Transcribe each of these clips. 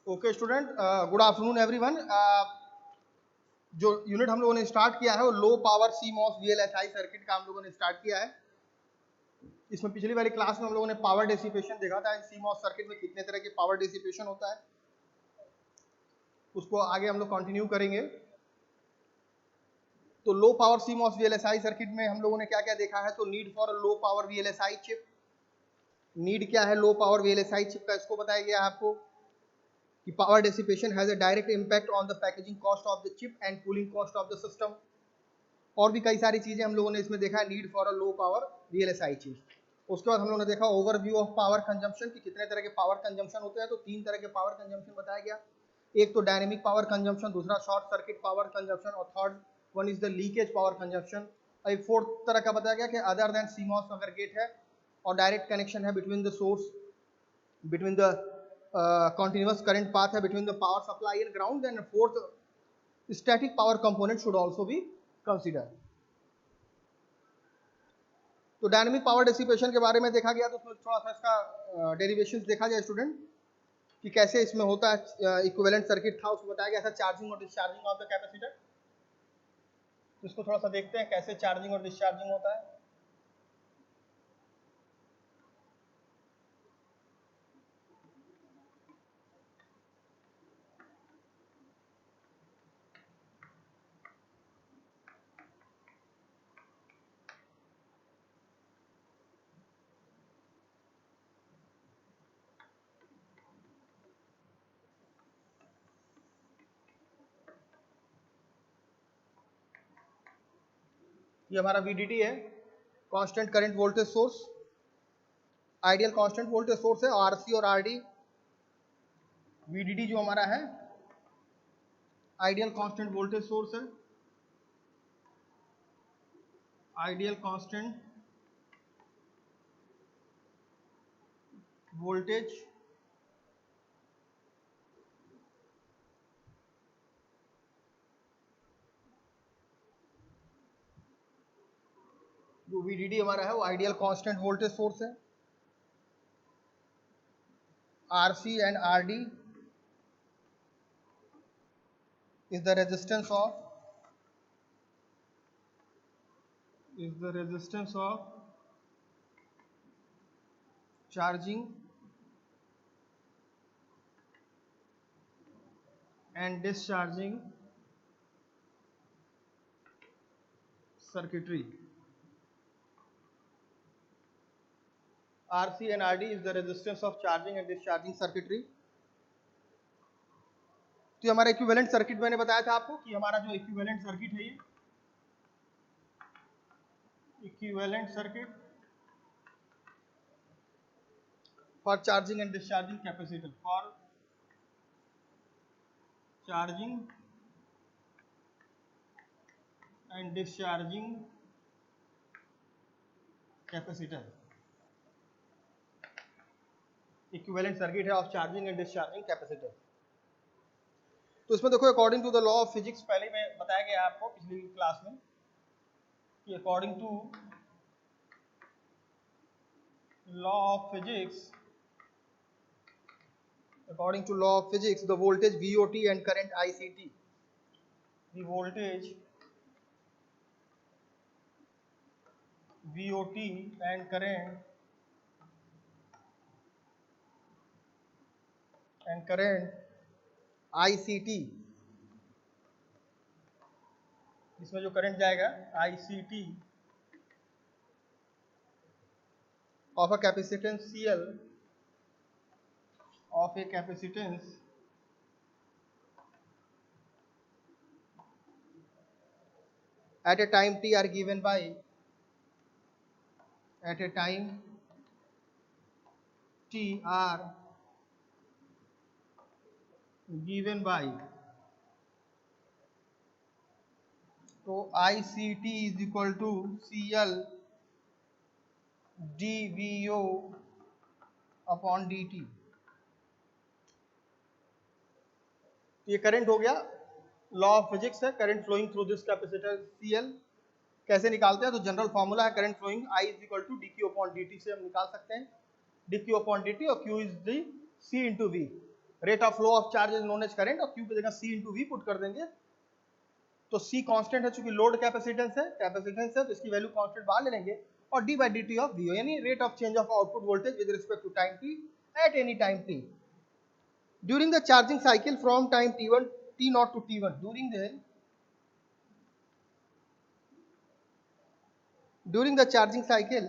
Okay student, good afternoon everyone. जो unit हम लोगों ने स्टार्ट किया है वो low power CMOS VLSI circuit का हम लोगों ने स्टार्ट किया है। इसमें पिछली वाली क्लास में हम लोगों ने पावर डेसिपेशन देखा था, सीमॉस सर्किट में कितने तरह के पावर डेसिपेशन होता है, उसको आगे हम लोग कंटिन्यू करेंगे। तो low power CMOS VLSI circuit में हम लोगों ने क्या क्या देखा है, तो need for low power VLSI chip. Need क्या है लो पावर वीएलएसआई चिप का, इसको बताया गया है आपको कि power dissipation has a direct impact on the packaging cost of the chip and cooling cost of the system। और भी कई सारी चीजें हम लोगों ने इसमें देखा है, need for a low power VLSI chip. उसके बाद हम लोगों ने देखा ओवरव्यू ऑफ पावर कंजम्पशन कि कितने तरह के पावर कंजम्पशन होते हैं। तो 3 तरह के पावर कंजम्पशन बताया गया, एक तो डायनेमिक पावर कंजम्पशन, दूसरा शॉर्ट सर्किट पावर कंजम्पशन और third one is the leakage power consumption. और एक फोर्थ तरह का बताया गया कि अदर देन सीमॉस अगर गेट है और डायरेक्ट कनेक्शन है between the source, between the continuous current path between the power supply and ground, and fourth static power component should also be considered। तो डायनेमिक पावर डिसिपेशन के बारे में देखा गया, तो उसमें थोड़ा सा इसका डेरिवेशंस देखा जाए स्टूडेंट कि कैसे इसमें होता है। इक्विवेलेंट सर्किट था, उसमें बताया गया था चार्जिंग और डिस्चार्जिंग ऑफ द कैपेसिटर। तो इसको थोड़ा सा देखते हैं कैसे चार्जिंग और डिस्चार्जिंग होता है। ये हमारा VDD है, constant current voltage source, ideal constant voltage source है। RC और RD, VDD जो हमारा है आइडियल कांस्टेंट वोल्टेज सोर्स है, आइडियल कांस्टेंट वोल्टेज जो VDD हमारा है वो आइडियल कांस्टेंट वोल्टेज सोर्स है। RC and RD is the resistance of charging and discharging circuitry। RC and RD is the resistance of charging and discharging circuitry। तो हमारा equivalent circuit मैंने बताया था आपको कि हमारा जो इक्विवेलेंट सर्किट है, ये equivalent circuit for charging and discharging capacitor, for charging and discharging capacitor, equivalent circuit है of charging and discharging capacitor. तो इसमें देखो according to the law of physics, पहले में बताया गया आपको पिछली क्लास में कि according to law of physics, according to law of physics, the voltage VOT and current ICT, the voltage VOT and current ICT, इसमें जो करंट जाएगा ICT of a capacitance CL, of a capacitance at a time t are given by, at a time t are given by, तो ICT is equal to CL dVO upon dt। ये current हो गया, law of physics है, current flowing through this capacitor CL। कैसे निकालते हैं, तो general formula है current flowing I is equal to dQ upon dt से हम निकाल सकते हैं, dQ अपॉन dt, और Q is the C into V। Rate of flow of charge is known as current, और Q की जगह C इंटू V पुट कर देंगे। तो C कांस्टेंट है, चूंकि लोड कैपेसिटेंस है तो इसकी वैल्यू कांस्टेंट बाहर ले लेंगे, और d by D T of V यानी rate of change of output voltage with respect to time t at any time t during the charging cycle from time t1 t0 to t1 during the charging cycle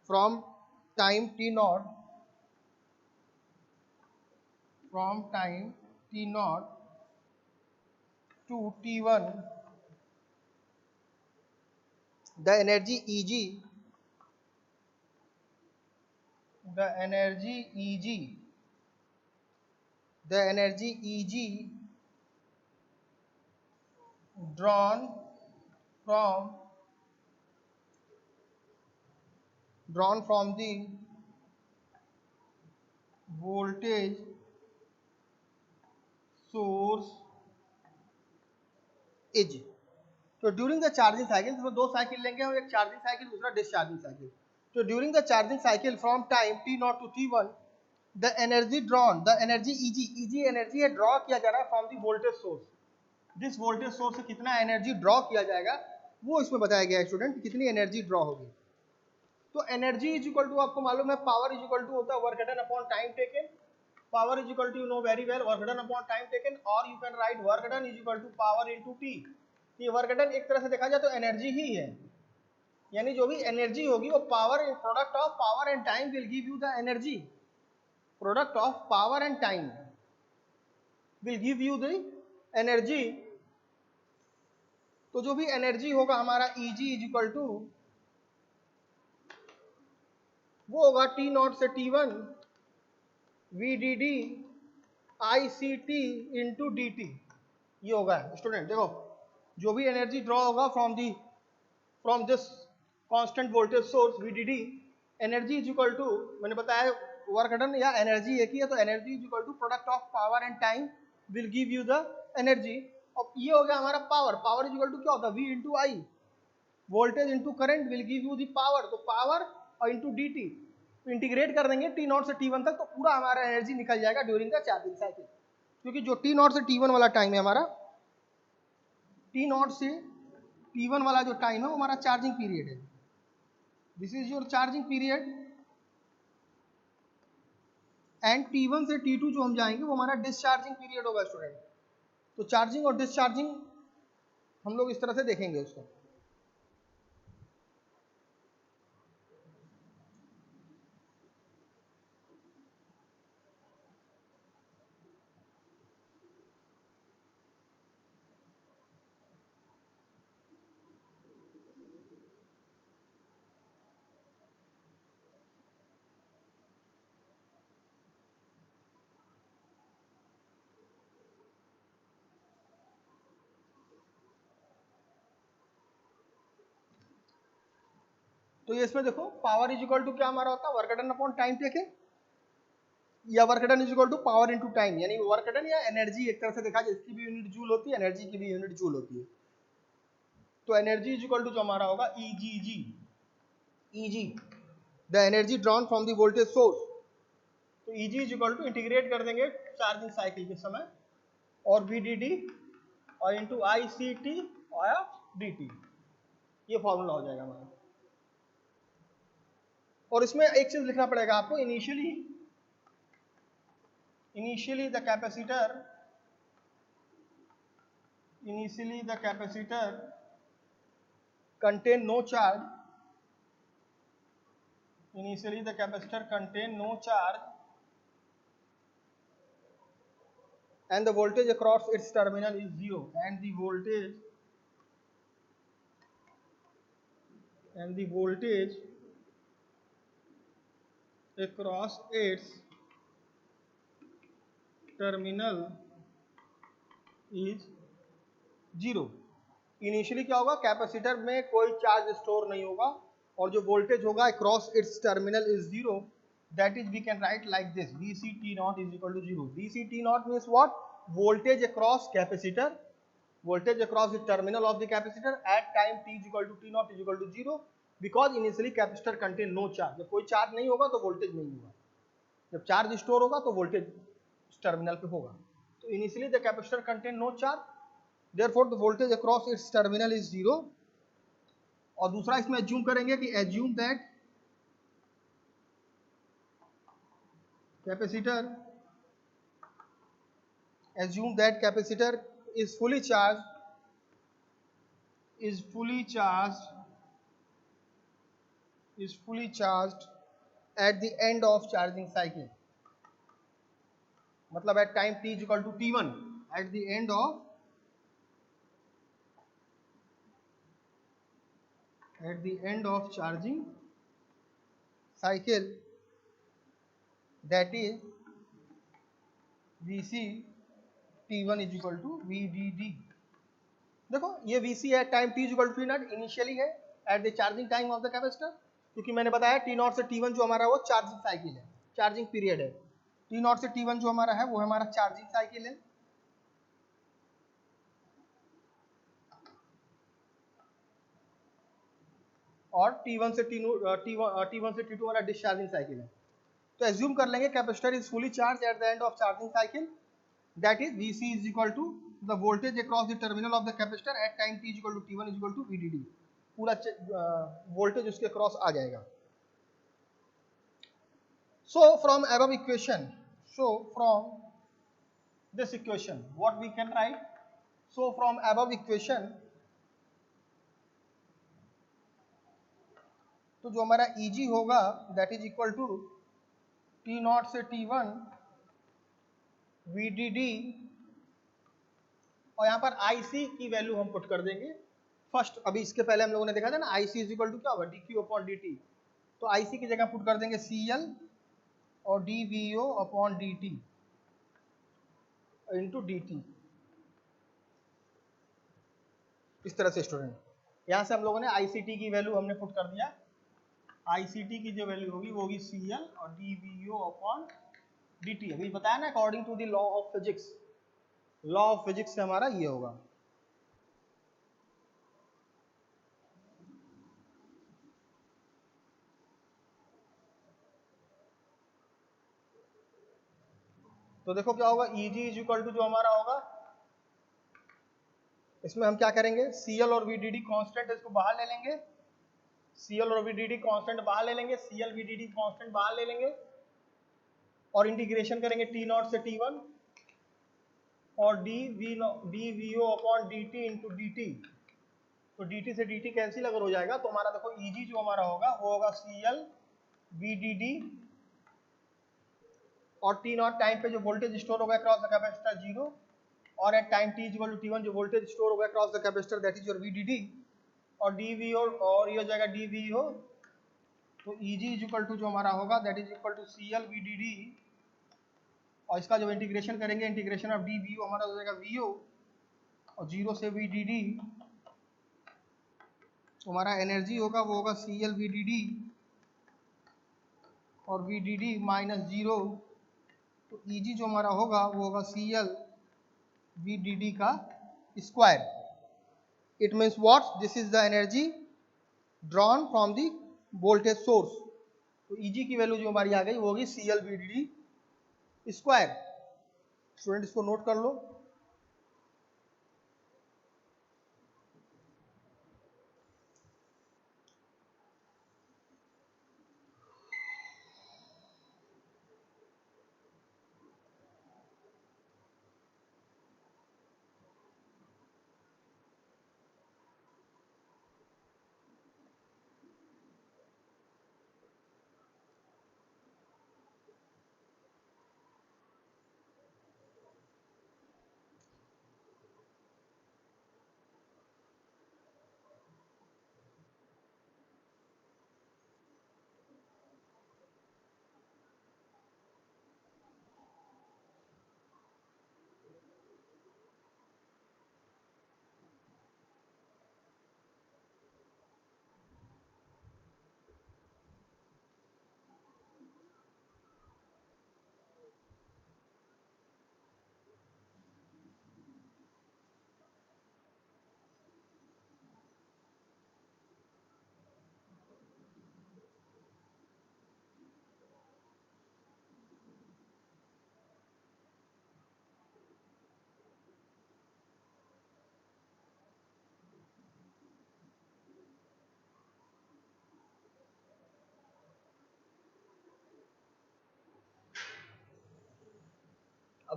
from time t0 to t1 the energy Eg drawn from the voltage source is। तो during the charging cycle, तो दो cycle लेंगे हम, एक charging cycle दूसरा discharging cycle. तो during the charging cycle from time t0 to t1 the energy Eg energy है draw किया जा रहा है फ्रॉम द वोल्टेज सोर्स। जिस वोल्टेज सोर्स से कितना एनर्जी ड्रॉ किया जाएगा वो इसमें बताया गया है स्टूडेंट, कितनी एनर्जी ड्रॉ होगी। तो एनर्जी इज इक्वल टू, आपको मालूम है पावर इज इक्वल टू होता है work done upon time taken. Power is equal to, you know very well, work done upon time taken, और you can write work done is equal to power into T. ये work done एक तरह से देखा जाए तो energy ही है, यानी जो भी एनर्जी होगी वो power, product of power and time will give you the energy. Product of power and time will give you the energy. तो जो भी एनर्जी होगा हमारा Eg इज इक्वल टू, वो होगा t0 से t1 VDD ICT into dt। ये होगा स्टूडेंट, देखो जो भी एनर्जी ड्रॉ होगा from this constant voltage source VDD, energy is equal to, मैंने बताया वर्क डन या एनर्जी एक ही है, तो energy is equal to product of power and time will give you the energy. और ये हो गया हमारा power. Power is equal to क्या होता है, V into I, voltage into current will give you the power. तो पावर और इंटू dt, इंटीग्रेट कर देंगे t0 से t1 तक, तो पूरा हमारा एनर्जी निकल जाएगा ड्यूरिंग द चार्जिंग साइकिल। क्योंकि जो t0 से t1 वाला टाइम है हमारा, t0 से t1 वाला जो टाइम है वो हमारा चार्जिंग पीरियड है। This is your charging period. And t1 से t2 जो हम जाएंगे वो हमारा डिस्चार्जिंग पीरियड होगा स्टूडेंट। तो चार्जिंग और डिस्चार्जिंग हम लोग इस तरह से देखेंगे उसको। तो ये इसमें देखो पावर इज इक्वल टू क्या हमारा होता है, work done upon time taken, या work done is equal to power into time, यानी वर्क डन या एनर्जी एक तरह से देखा जाए, इसकी भी यूनिट जूल होती है, एनर्जी की भी यूनिट जूल होती है। तो एनर्जी इज इक्वल टू जो हमारा होगा Eg the energy drawn from the voltage source. तो Eg is equal to, integrate कर देंगे चार्जिंग साइकिल के समय, और VDD और इंटू ICT और dt, ये फॉर्मूला हो जाएगा हमारा। और इसमें एक चीज लिखना पड़ेगा आपको, initially the capacitor contain no charge, and the voltage across its terminal is 0, and the voltage across its terminal is 0। Initially क्या होगा, कैपेसिटर में कोई चार्ज स्टोर नहीं होगा, और जो वोल्टेज होगा across its terminal is 0, that is we can write like this, Vc T0 is equal to 0। Vc T0 means what, voltage across capacitor, voltage across the terminal of the capacitor at time t is equal to t0 is equal to 0, because initially capacitor contain no charge, जब कोई charge नहीं होगा तो voltage नहीं होगा, जब charge store होगा तो वोल्टेज टर्मिनल पे होगा। तो initially the capacitor contain no charge, therefore the voltage across its terminal is 0। और दूसरा इसमें एज्यूम करेंगे कि assume that capacitor is fully charged at the end of charging cycle, मतलब at time t is equal to t1, at the end of charging cycle, that is Vc t1 is equal to VDD। देखो ये Vc है time t is equal to t0 initially है at the charging time of the capacitor, क्योंकि मैंने बताया t0 से t1 जो हमारा वो चार्जिंग साइकिल है, चार्जिंग पीरियड है। t0 से t1 जो हमारा है वो हमारा चार्जिंग साइकिल है, और t1 से t2 हमारा डिस्चार्जिंग साइकिल है। तो एज्यूम कर लेंगे capacitor is fully charge at the end of charging cycle, that is Vc is equal to the voltage across the terminal of the capacitor at time t is equal to t1 is equal to VDD, पूरा voltage उसके cross आ जाएगा। So from above equation, this equation, what we can write? So from above equation, तो जो हमारा Eg होगा that is equal to T0 से T1 VDD, और यहाँ पर IC की वैल्यू हम पुट कर देंगे फर्स्ट। अभी इसके पहले हम लोगों ने देखा था ना IC इज इक्वल टू क्या होगा dq अपॉन dt, तो IC की जगह पुट कर देंगे CL और dVO upon dt into dt। इस तरह से स्टूडेंट यहाँ से हम लोगों ने ICT की वैल्यू हमने पुट कर दिया, ICT की जो वैल्यू होगी वो होगी CL और dVO अपॉन dt। अभी बताया ना according to the law of physics, law of physics से हमारा ये होगा। तो देखो क्या होगा, Eg इज इक्वल टू जो हमारा होगा, इसमें हम क्या करेंगे CL और VDD कांस्टेंट इसको बाहर ले लेंगे, CL और VDD कांस्टेंट बाहर ले लेंगे, CL VDD कांस्टेंट बाहर ले लेंगे और इंटीग्रेशन करेंगे T0 से T1 और dVO upon dt into dt। तो dt से dt कैंसिल अगर हो जाएगा तो हमारा देखो Eg जो हमारा होगा वो होगा CL VDD, और T0 टाइम पे जो वोल्टेज स्टोर होगा अक्रॉस द कैपेसिटर 0, और at time t equal to t1 जो वोल्टेज स्टोर होगा across the capacitor that is your VDD, और dVO और ये हो जाएगा dVO। तो Eg इज इक्वल टू जो हमारा होगा that is equal to CL VDD, और इसका जब इंटीग्रेशन करेंगे इंटीग्रेशन ऑफ dVO हमारा हो जाएगा VO, और 0 से VDD तो हमारा एनर्जी होगा वो होगा CL VDD और VDD माइनस 0, तो Eg जो हमारा होगा वो होगा CL VDD का square. It means what, this is the energy drawn from the voltage source. तो Eg की वैल्यू जो हमारी आ गई वो होगी CL VDD स्क्वायर। स्टूडेंट इसको नोट कर लो।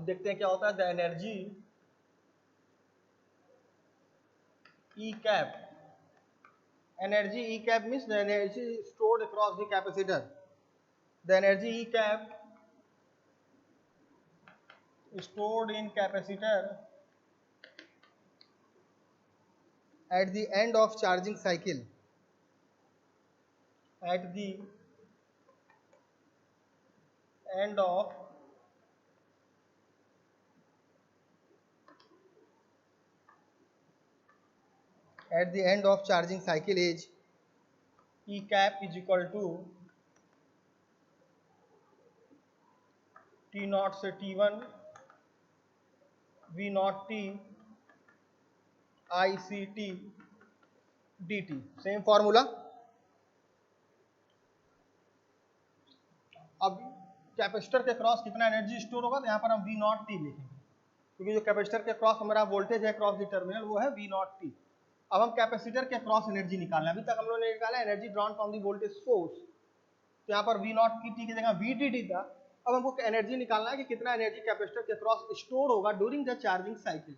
अब देखते हैं क्या होता है। The energy E cap, energy E cap means the energy stored across the capacitor, the energy E cap stored in capacitor at the end of charging cycle, at the end of charging cycle is E cap is equal to T naught से T1 V naught T ICT dt, same formula. अब capacitor के cross कितना energy store होगा, तो यहाँ पर हम V naught T लिखेंगे, क्योंकि जो कैपेसिटर के क्रॉस हमारा वोल्टेज है क्रॉस द टर्मिनल वो है V naught T। अब हम कैपेसिटर के क्रॉस एनर्जी निकालना है, अभी तक हम लोगों ने निकाला energy drawn from the voltage source, तो यहाँ पर V naught T की जगह VDD था। अब हमको एनर्जी निकालना है कि कितना एनर्जी कैपेसिटर के क्रॉस स्टोर होगा during the charging cycle.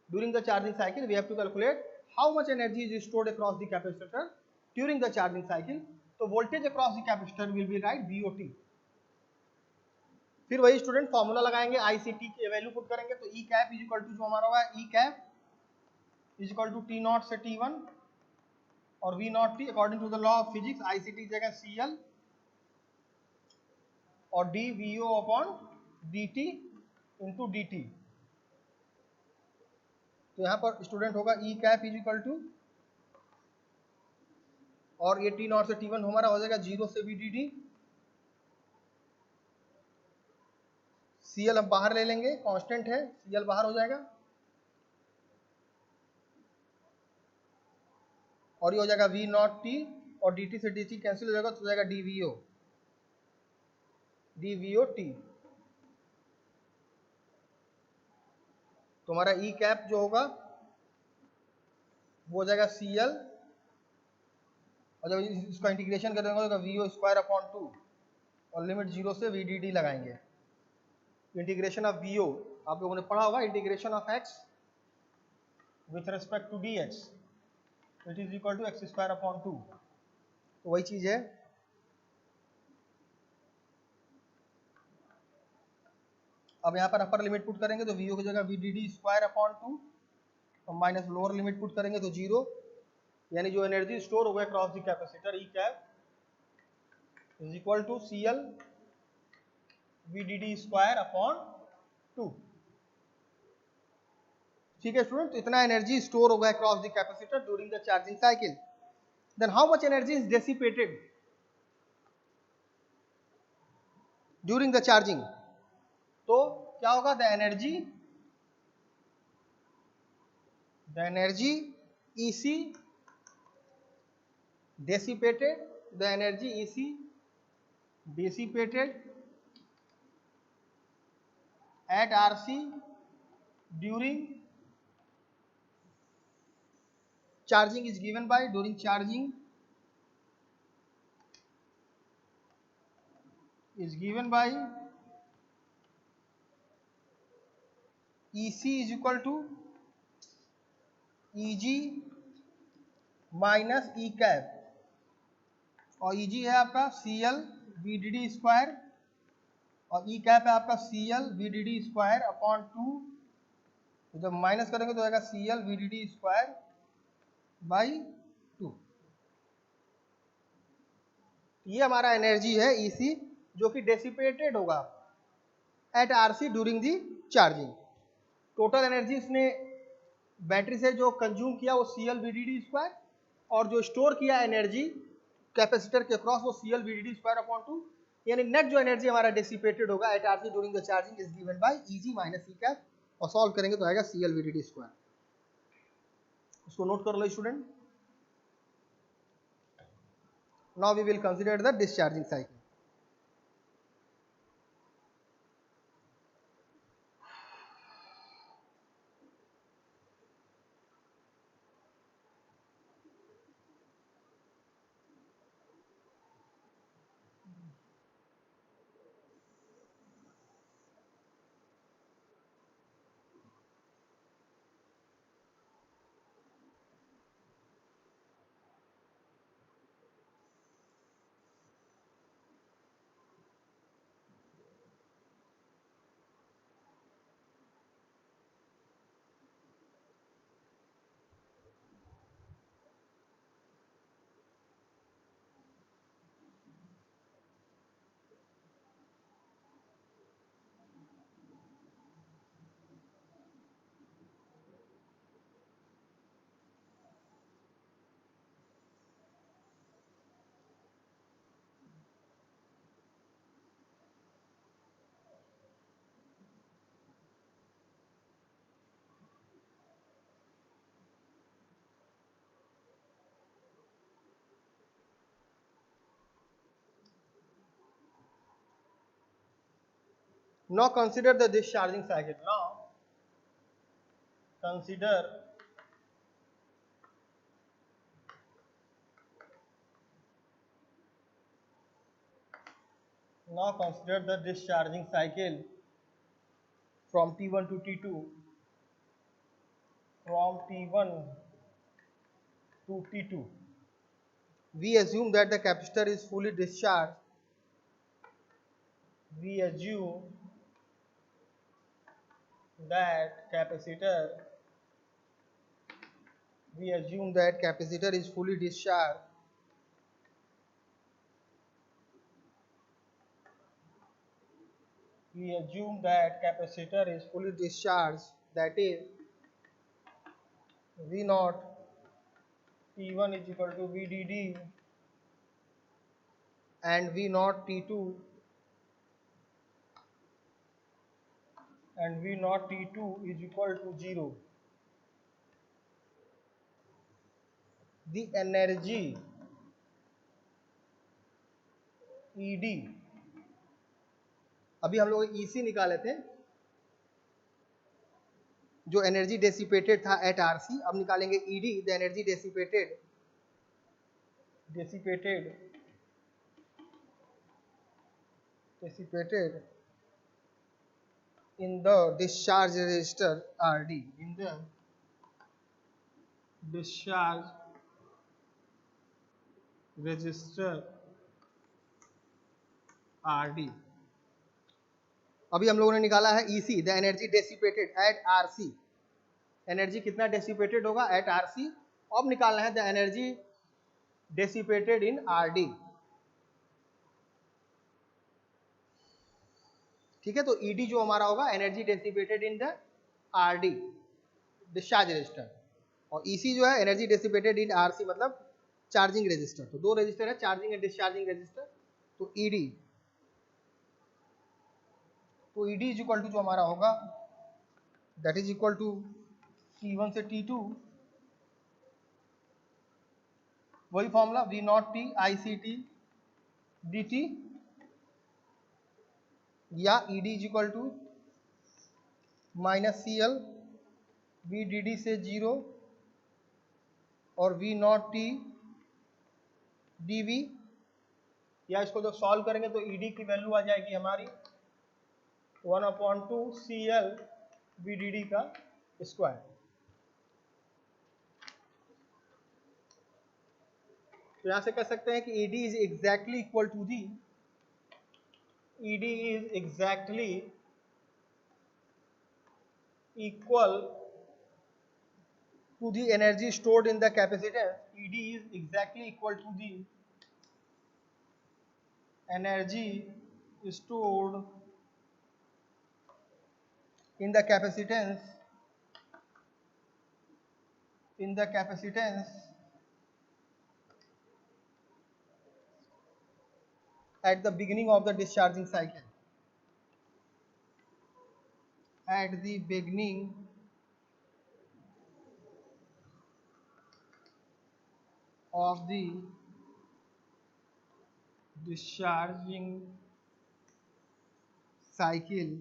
During the charging cycle we have to calculate how much energy is stored across the capacitor during the charging cycle. तो voltage across the capacitor will be right VOT। फिर वही student formula लगाएंगे, ICT की value put करेंगे, तो E cap is equal to जो हमारा होगा E cap is equal to T naught से T1 और V not T according to the law of physics, ICT की जगह CL और dVO upon dt into dt। तो यहाँ पर स्टूडेंट होगा E cap is equal to, और ये T नॉट से T1 हमारा हो जाएगा 0 से VDD, CL हम बाहर ले लेंगे, कांस्टेंट है, CL बाहर हो जाएगा, और ये हो जाएगा V नॉट T और dt से dt कैंसिल हो जाएगा, तो हो जाएगा dVO T। तो हमारा E कैप जो होगा वो हो जाएगा CL, और जब इसका इंटीग्रेशन कर देंगे तो VO स्क्वायर अपॉन 2 और लिमिट 0 से VDD लगाएंगे। इंटीग्रेशन ऑफ VO आप लोगों ने पढ़ा होगा, integration of x with respect to dx it is equal to x square upon 2, तो वही चीज है। अब यहाँ पर अपर लिमिट पुट करेंगे तो VO की जगह VDD स्क्वायर अपॉन 2 और माइनस लोअर लिमिट पुट करेंगे तो 0, यानी जो एनर्जी स्टोर हो गया cross the capacitor E cap is equal to CL VDD square upon 2। ठीक है स्टूडेंट, तो इतना एनर्जी स्टोर हो गया cross the capacitor during the charging cycle. Then how much energy is dissipated during the charging, तो क्या होगा, the energy EC dissipated, the energy EC dissipated at RC during charging is given by, during charging is given by EC is equal to EG minus E cap, और EG है आपका CL VDD square और E cap है आपका CL VDD square upon 2, तो जब minus करेंगे तो आएगा CL VDD स्क्वायर बाई 2। ये हमारा एनर्जी है EC जो कि डेसिपेटेड होगा at RC during the charging. Total energy इसने बैटरी से जो कंज्यूम किया वो CL VDD स्क्वायर, और जो स्टोर किया एनर्जी कैपेसिटर के क्रॉस वो CL VDD स्क्वायर अपॉन 2, यानी नेट जो एनर्जी हमारा डेसिपेटेड होगा at RC during the charging is given by EG minus E cap, और सॉल्व करेंगे तो आएगा CL VDD स्क्वायर। इसको नोट कर लो student. Now we will consider the discharging cycle. Now consider the discharging cycle. Now consider the discharging cycle from T1 to T2, from T1 to T2. We assume that the capacitor is fully discharged. We assume that capacitor is fully discharged. We assume that capacitor is fully discharged, that is V naught T1 is equal to VDD and V naught T2 is equal to 0. The energy ED, अभी हम लोग EC निकाले थे, जो energy dissipated था eight RC, अब निकालेंगे ED, the energy dissipated in the discharge resistor RD, in the discharge resistor RD. अभी हम लोगों ने निकाला है EC, the energy dissipated at RC. Energy कितना डेसिपेटेड होगा एट RC. अब निकालना है the energy dissipated in RD. ठीक है, तो ED जो हमारा होगा energy dissipated in the RD, discharge resistor, और EC जो है एनर्जी डेसिपेटेड इन RC, मतलब चार्जिंग रेजिस्टर. तो दो रेजिस्टर है, चार्जिंग एंड डिस्चार्जिंग रेजिस्टर. तो ED इज इक्वल टू जो हमारा होगा that is equal to T1 से T2, वही formula V not T ICT dt, या ED is equal to minus CL VDD से 0 और V नॉट T dV, या इसको जब सॉल्व करेंगे तो ED की वैल्यू आ जाएगी हमारी 1/2 CL VDD का स्क्वायर. तो यहां से कह सकते हैं कि ED is exactly equal to the energy stored in the capacitance. ED is exactly equal to the energy stored in the capacitance at the beginning of the discharging cycle. At the beginning of the discharging cycle,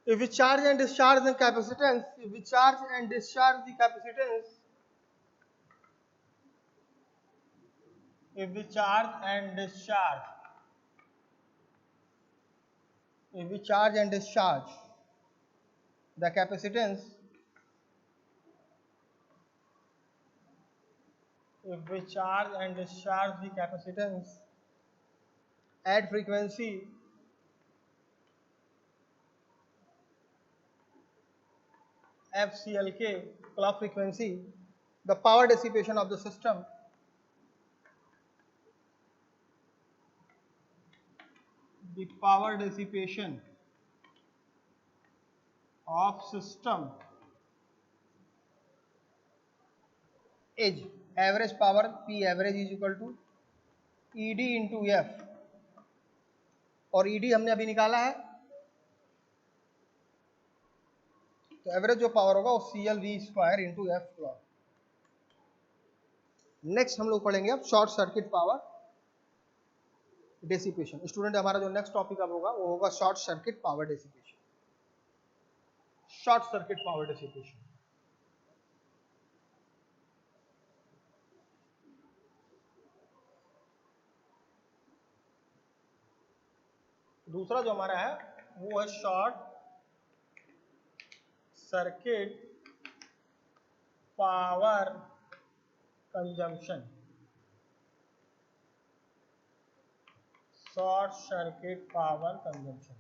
if we charge and discharge the capacitance, if we charge and discharge the capacitance, if we charge and discharge the capacitance, if we charge and discharge the capacitance at frequency FCLK, clock frequency, the power dissipation of the system is average power, P average is equal to ED into F, और ED हमने अभी निकाला है, तो average जो power होगा वो CLV square into F square. Next हम लोग पढ़ेंगे अब short circuit power dissipation. Student हमारा जो नेक्स्ट टॉपिक अब होगा वो होगा short circuit power dissipation. Short circuit power dissipation दूसरा जो हमारा है वो है short circuit power consumption. Short circuit power consumption,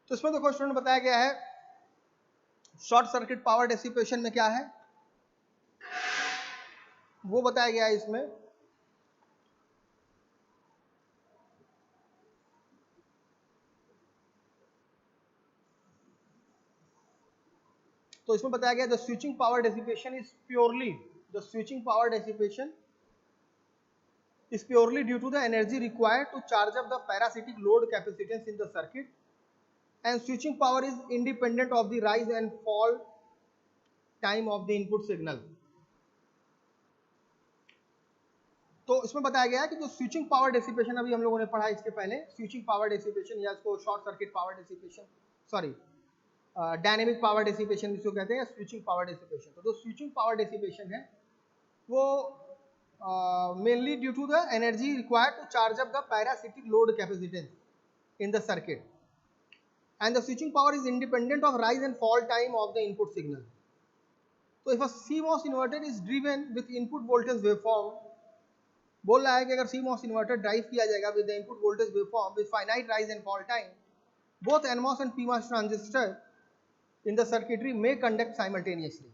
तो इसमें देखो स्टूडेंट बताया गया है शॉर्ट सर्किट पावर डेसिपेशन में क्या है वो बताया गया है इसमें। तो इसमें बताया गया the switching power dissipation is purely due to the energy required to charge up the parasitic load capacitance in the circuit, and switching power is independent of the rise and fall time of the input signal। तो इसमें बताया गया है कि जो switching power dissipation अभी हम लोगों ने पढ़ा इसके पहले, स्विचिंग पावर डेसिपेशन या इसको short circuit power dissipation, sorry dynamic power dissipation जिसको कहते हैं, स्विचिंग पावर डेसिपेशन। तो जो स्विचिंग पावर डेसिपेशन है वो mainly due to the energy required to charge up the parasitic load capacitance in the circuit, and the switching power is independent of rise and fall time of the input signal। तो if a CMOS inverter is driven with input voltage waveform, बोल रहा है कि अगर CMOS inverter drive किया जाएगा with the input voltage waveform with finite rise and fall time, both NMOS and PMOS transistor in the circuitry may conduct simultaneously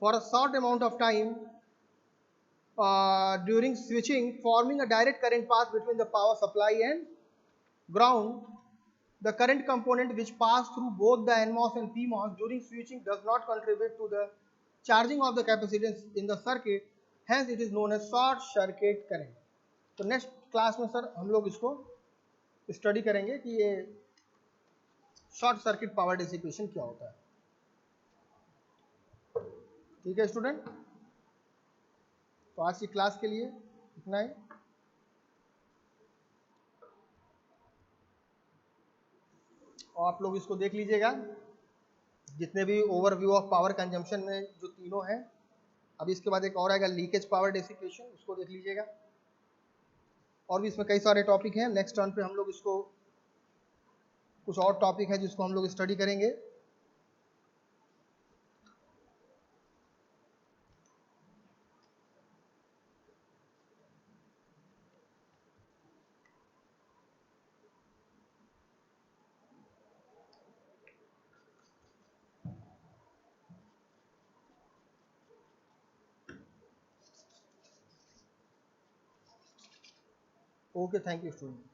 for a short amount of time during switching, forming a direct current path between the power supply and ground. The current component which pass through both the NMOS and PMOS during switching does not contribute to the charging of the capacitance in the circuit, hence it is known as short circuit current। तो next class में sir हम लोग इसको study करेंगे कि ये short circuit power dissipation क्या होता है। ठीक है स्टूडेंट, तो आज की क्लास के लिए इतना ही। और आप लोग इसको देख लीजिएगा, जितने भी ओवरव्यू ऑफ पावर कंजम्पशन में जो तीनों हैं, अभी इसके बाद एक और आएगा लीकेज पावर डेसिपेशन, उसको देख लीजिएगा। और भी इसमें कई सारे टॉपिक हैं, नेक्स्ट टर्न पे हम लोग इसको कुछ और टॉपिक है जिसको हम लोग स्टडी करेंगे। Okay, thank you student.